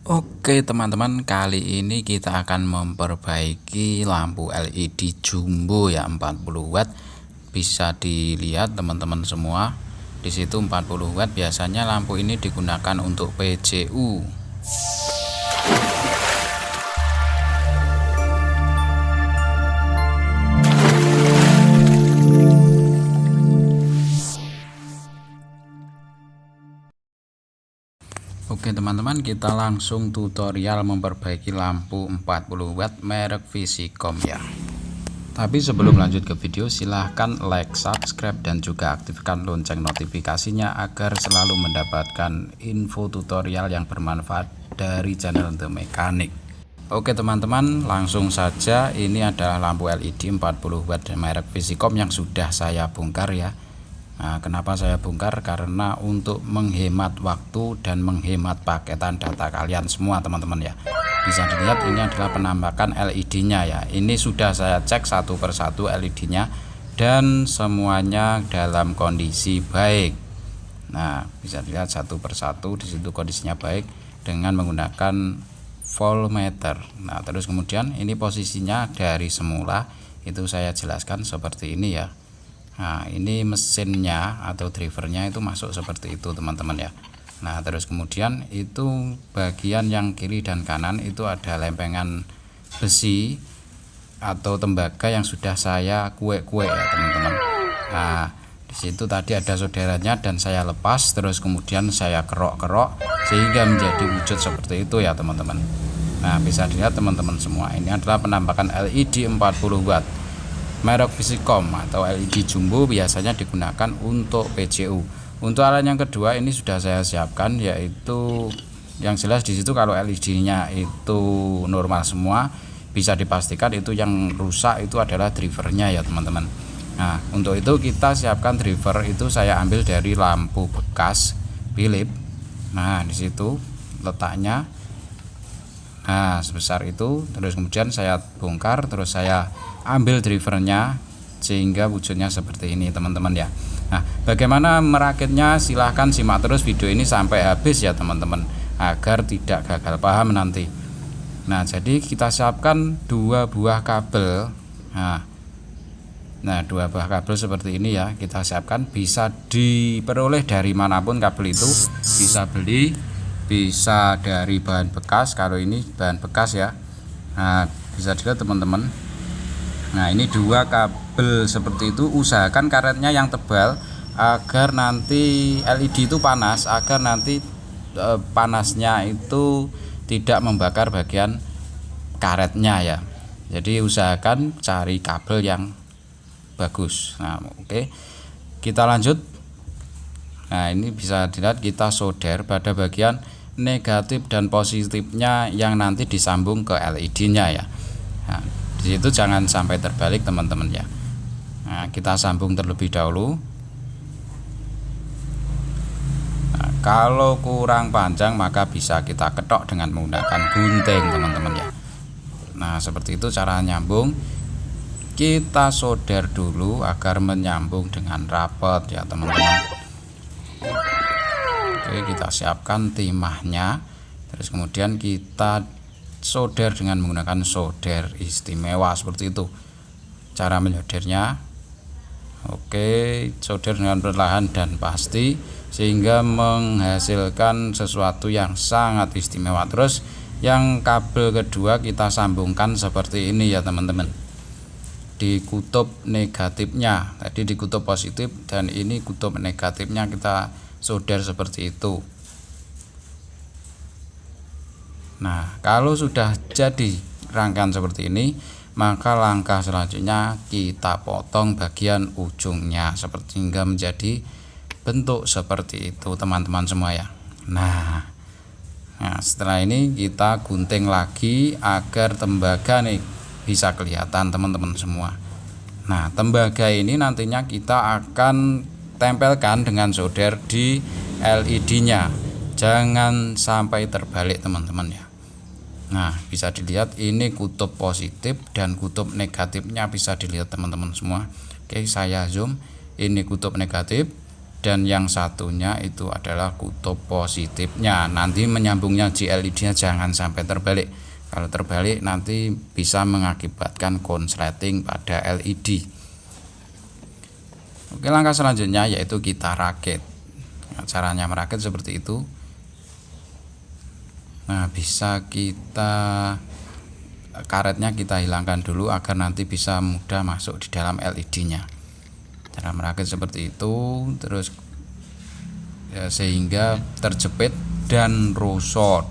Oke teman-teman, kali ini kita akan memperbaiki lampu LED jumbo ya 40 watt. Bisa dilihat teman-teman semua. Di situ 40 watt, biasanya lampu ini digunakan untuk PJU. Oke teman-teman, kita langsung tutorial memperbaiki lampu 40 watt merek Visicom ya. Tapi sebelum lanjut ke video, silahkan like, subscribe, dan juga aktifkan lonceng notifikasinya agar selalu mendapatkan info tutorial yang bermanfaat dari channel The Mechanic. Oke teman-teman, langsung saja. Ini adalah lampu LED 40 watt merek Visicom yang sudah saya bongkar ya. Nah, kenapa saya bongkar? Karena untuk menghemat waktu dan menghemat paketan data kalian semua teman-teman ya. Bisa dilihat ini adalah penampakan LED-nya ya. Ini sudah saya cek satu persatu LED-nya dan semuanya dalam kondisi baik. Nah, bisa dilihat satu persatu di situ kondisinya baik dengan menggunakan voltmeter. Nah, terus kemudian ini posisinya dari semula itu saya jelaskan seperti ini ya. Nah, ini mesinnya atau drivernya itu masuk seperti itu teman-teman ya. Nah, terus kemudian itu bagian yang kiri dan kanan itu ada lempengan besi atau tembaga yang sudah saya kue-kue ya teman-teman. Nah, di situ tadi ada solderannya dan saya lepas, terus kemudian saya kerok-kerok sehingga menjadi wujud seperti itu ya teman-teman. Nah, bisa dilihat teman-teman semua, ini adalah penampakan LED 40 watt merek Visicom atau LED jumbo, biasanya digunakan untuk PJU. Untuk alat yang kedua ini sudah saya siapkan, yaitu yang jelas di situ kalau LED-nya itu normal semua, bisa dipastikan itu yang rusak itu adalah drivernya ya teman-teman. Nah, untuk itu kita siapkan driver itu saya ambil dari lampu bekas Philips. Nah, di situ letaknya. Nah, sebesar itu. Terus kemudian saya bongkar, terus saya ambil drivernya sehingga wujudnya seperti ini teman-teman ya. Nah, bagaimana merakitnya, silahkan simak terus video ini sampai habis ya teman-teman agar tidak gagal paham nanti. Nah, jadi kita siapkan dua buah kabel. Nah, dua buah kabel seperti ini ya kita siapkan. Bisa diperoleh dari manapun kabel itu, bisa beli, bisa dari bahan bekas. Kalau ini bahan bekas ya. Nah, bisa dilihat teman-teman. Nah, ini dua kabel seperti itu. Usahakan karetnya yang tebal agar nanti LED itu panas, agar nanti panasnya itu tidak membakar bagian karetnya ya. Jadi usahakan cari kabel yang bagus. Nah, oke. Kita lanjut. Nah, ini bisa dilihat kita solder pada bagian negatif dan positifnya yang nanti disambung ke LED-nya ya. Nah, di situ jangan sampai terbalik teman-teman ya. Nah, kita sambung terlebih dahulu. Nah, kalau kurang panjang maka bisa kita ketok dengan menggunakan gunting teman-teman ya. Nah, seperti itu cara nyambung. Kita solder dulu agar menyambung dengan rapat ya teman-teman. Oke, kita siapkan timahnya. Terus kemudian kita solder dengan menggunakan solder istimewa seperti itu cara menyoldernya. Oke, solder dengan perlahan dan pasti sehingga menghasilkan sesuatu yang sangat istimewa. Terus yang kabel kedua kita sambungkan seperti ini ya teman-teman, di kutub negatifnya. Tadi di kutub positif dan ini kutub negatifnya kita solder seperti itu. Nah, kalau sudah jadi rangkaian seperti ini, maka langkah selanjutnya kita potong bagian ujungnya seperti hingga menjadi bentuk seperti itu teman-teman semua ya. Nah, setelah ini kita gunting lagi agar tembaga nih bisa kelihatan teman-teman semua. Nah, tembaga ini nantinya kita akan tempelkan dengan solder di LED-nya. Jangan sampai terbalik teman-teman ya. Nah, bisa dilihat ini kutub positif dan kutub negatifnya bisa dilihat teman-teman semua. Oke, saya zoom. Ini kutub negatif. dan yang satunya itu adalah kutub positifnya. Nanti menyambungnya di LED-nya jangan sampai terbalik. Kalau terbalik nanti bisa mengakibatkan konsleting pada LED. Oke, langkah selanjutnya yaitu kita rakit. Nah, caranya merakit seperti itu. Nah, bisa karetnya kita hilangkan dulu agar nanti bisa mudah masuk di dalam LED-nya. Cara merakit seperti itu, terus ya, sehingga terjepit dan rosa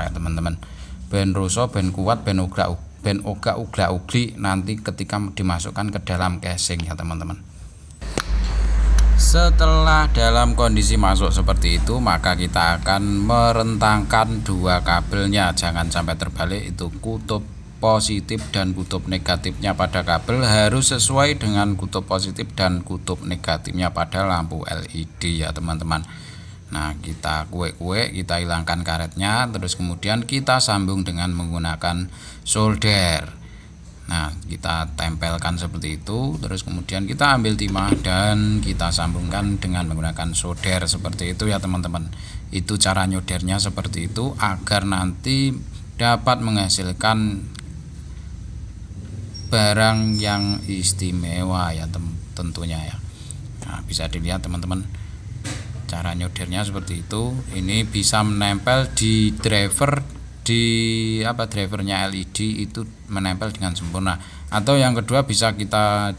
ya teman-teman. Ben rosa, ben kuat, ben ugla-ugli nanti ketika dimasukkan ke dalam casing ya teman-teman. Setelah dalam kondisi masuk seperti itu, maka kita akan merentangkan dua kabelnya, jangan sampai terbalik. Itu kutub positif dan kutub negatifnya pada kabel harus sesuai dengan kutub positif dan kutub negatifnya pada lampu LED ya teman-teman. Nah, kita kita hilangkan karetnya, terus kemudian kita sambung dengan menggunakan solder. Nah, kita tempelkan seperti itu, terus kemudian kita ambil timah dan kita sambungkan dengan menggunakan solder seperti itu ya teman-teman. Itu cara nyodernya seperti itu agar nanti dapat menghasilkan barang yang istimewa ya tentunya ya. Nah, bisa dilihat teman-teman cara nyodernya seperti itu. Ini bisa menempel di drivernya LED itu menempel dengan sempurna. Atau yang kedua bisa kita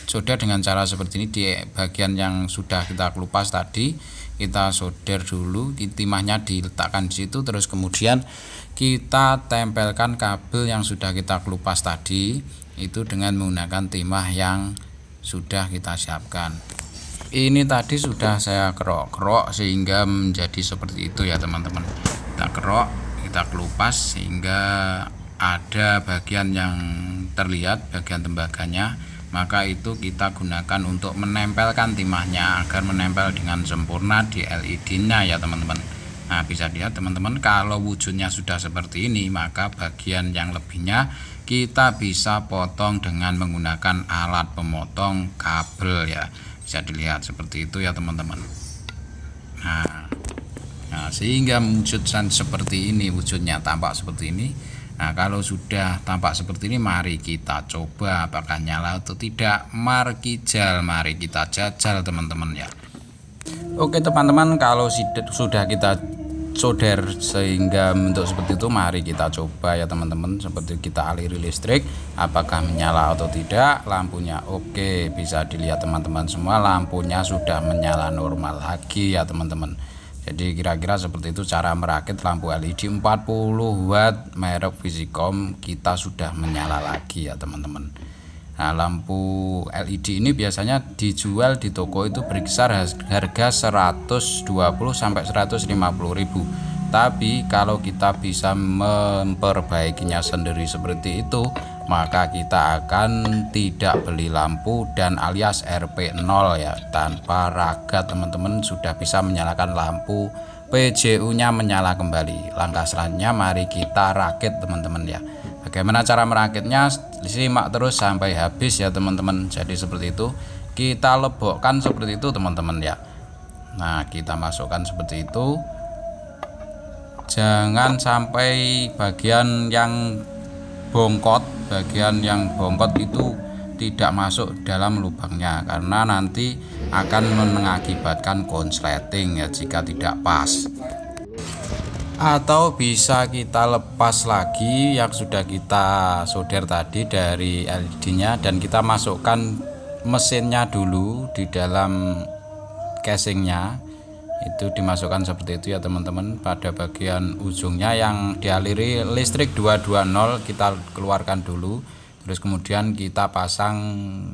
solder dengan cara seperti ini. Di bagian yang sudah kita kelupas tadi kita solder dulu, timahnya diletakkan di situ, terus kemudian kita tempelkan kabel yang sudah kita kelupas tadi itu dengan menggunakan timah yang sudah kita siapkan. Ini tadi sudah saya kerok sehingga menjadi seperti itu ya teman-teman. Kita kerok, kita kelupas sehingga ada bagian yang terlihat, bagian tembaganya, maka itu kita gunakan untuk menempelkan timahnya agar menempel dengan sempurna di LED-nya ya teman-teman. Nah, bisa dilihat teman-teman, kalau wujudnya sudah seperti ini, maka bagian yang lebihnya kita bisa potong dengan menggunakan alat pemotong kabel ya. Bisa dilihat seperti itu ya teman-teman. Nah, sehingga wujudnya seperti ini, wujudnya tampak seperti ini. Nah, kalau sudah tampak seperti ini, mari kita coba apakah nyala atau tidak. Mari kita jajal teman-teman ya. Oke teman-teman, kalau sudah kita solder sehingga bentuk seperti itu, mari kita coba ya teman-teman. Seperti kita aliri listrik, apakah menyala atau tidak. Lampunya oke, bisa dilihat teman-teman semua, lampunya sudah menyala normal lagi ya teman-teman. Jadi kira-kira seperti itu cara merakit lampu LED 40 watt merek Visicom, kita sudah menyala lagi ya teman-teman. Nah, lampu LED ini biasanya dijual di toko itu berkisar harga 120 sampai 150.000. Tapi kalau kita bisa memperbaikinya sendiri seperti itu, maka kita akan tidak beli lampu dan alias RP0 ya, tanpa raga teman-teman sudah bisa menyalakan lampu, PJU-nya menyala kembali. Langkah selanjutnya mari kita rakit teman-teman ya. Bagaimana cara merakitnya, simak terus sampai habis ya teman-teman. Jadi seperti itu, kita lebokkan seperti itu teman-teman ya. Nah, kita masukkan seperti itu, jangan sampai bagian yang bongkot itu tidak masuk dalam lubangnya, karena nanti akan mengakibatkan konsleting ya jika tidak pas. Atau bisa kita lepas lagi yang sudah kita solder tadi dari LED-nya dan kita masukkan mesinnya dulu di dalam casingnya. Itu dimasukkan seperti itu ya teman-teman. Pada bagian ujungnya yang dialiri listrik 220 kita keluarkan dulu, terus kemudian kita pasang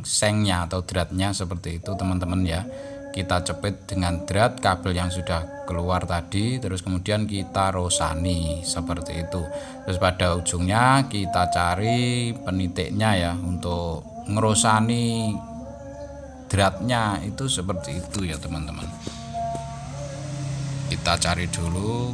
sengnya atau dratnya seperti itu teman-teman ya. Kita cepit dengan drat kabel yang sudah keluar tadi, terus kemudian kita rosani seperti itu. Terus pada ujungnya kita cari penitiknya ya untuk ngerosani dratnya, itu seperti itu ya teman-teman. Kita cari dulu.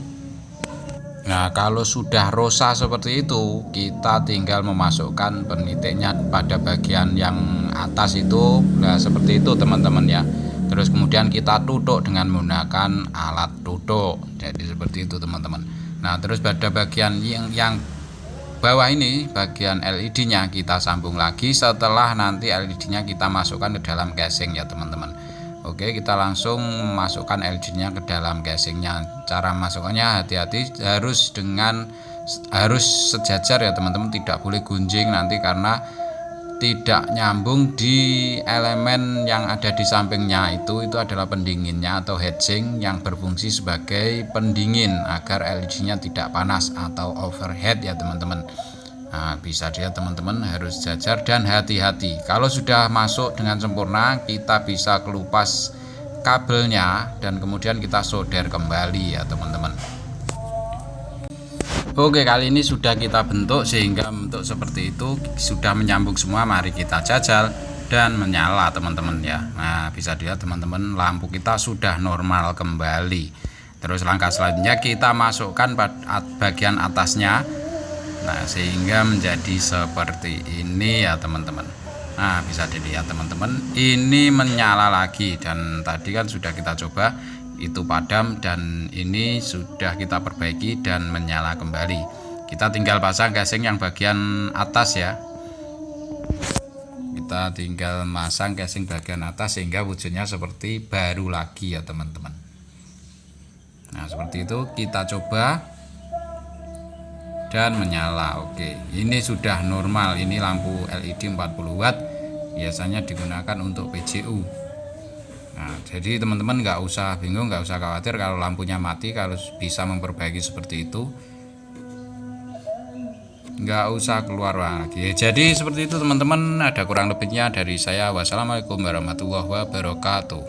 Nah, kalau sudah rosa seperti itu, kita tinggal memasukkan penitiknya pada bagian yang atas itu. Nah, seperti itu teman-teman ya. terus kemudian kita tutuk dengan menggunakan alat tutuk. Jadi seperti itu teman-teman. Nah terus pada bagian yang bawah ini, bagian LED nya kita sambung lagi setelah nanti LED nya kita masukkan ke dalam casing ya teman-teman. Oke, kita langsung masukkan LED nya ke dalam casingnya. Cara masukkannya hati-hati, harus sejajar ya teman-teman, tidak boleh gunjing nanti karena tidak nyambung di elemen yang ada di sampingnya. Itu adalah pendinginnya atau heatsink yang berfungsi sebagai pendingin agar LED-nya tidak panas atau overheat ya teman-teman. Nah, bisa dilihat teman-teman, harus jajar dan hati-hati. Kalau sudah masuk dengan sempurna, kita bisa kelupas kabelnya dan kemudian kita solder kembali ya teman-teman. Oke, kali ini sudah kita bentuk sehingga bentuk seperti itu sudah menyambung semua. Mari kita jajal dan menyala teman-teman ya. Nah bisa dilihat teman-teman, lampu kita sudah normal kembali. Terus langkah selanjutnya kita masukkan bagian atasnya, nah sehingga menjadi seperti ini ya teman-teman. Nah bisa dilihat teman-teman, ini menyala lagi, dan tadi kan sudah kita coba itu padam, dan ini sudah kita perbaiki dan menyala kembali. Kita tinggal pasang casing yang bagian atas ya. Kita tinggal masang casing bagian atas sehingga wujudnya seperti baru lagi ya teman-teman. Nah seperti itu, kita coba dan menyala. Oke, ini sudah normal. Ini lampu LED 40 watt, biasanya digunakan untuk PJU. Nah jadi teman-teman nggak usah bingung, nggak usah khawatir kalau lampunya mati. Kalau bisa memperbaiki seperti itu, nggak usah keluar lagi. Jadi seperti itu teman-teman, ada kurang lebihnya dari saya. Wassalamualaikum warahmatullahi wabarakatuh.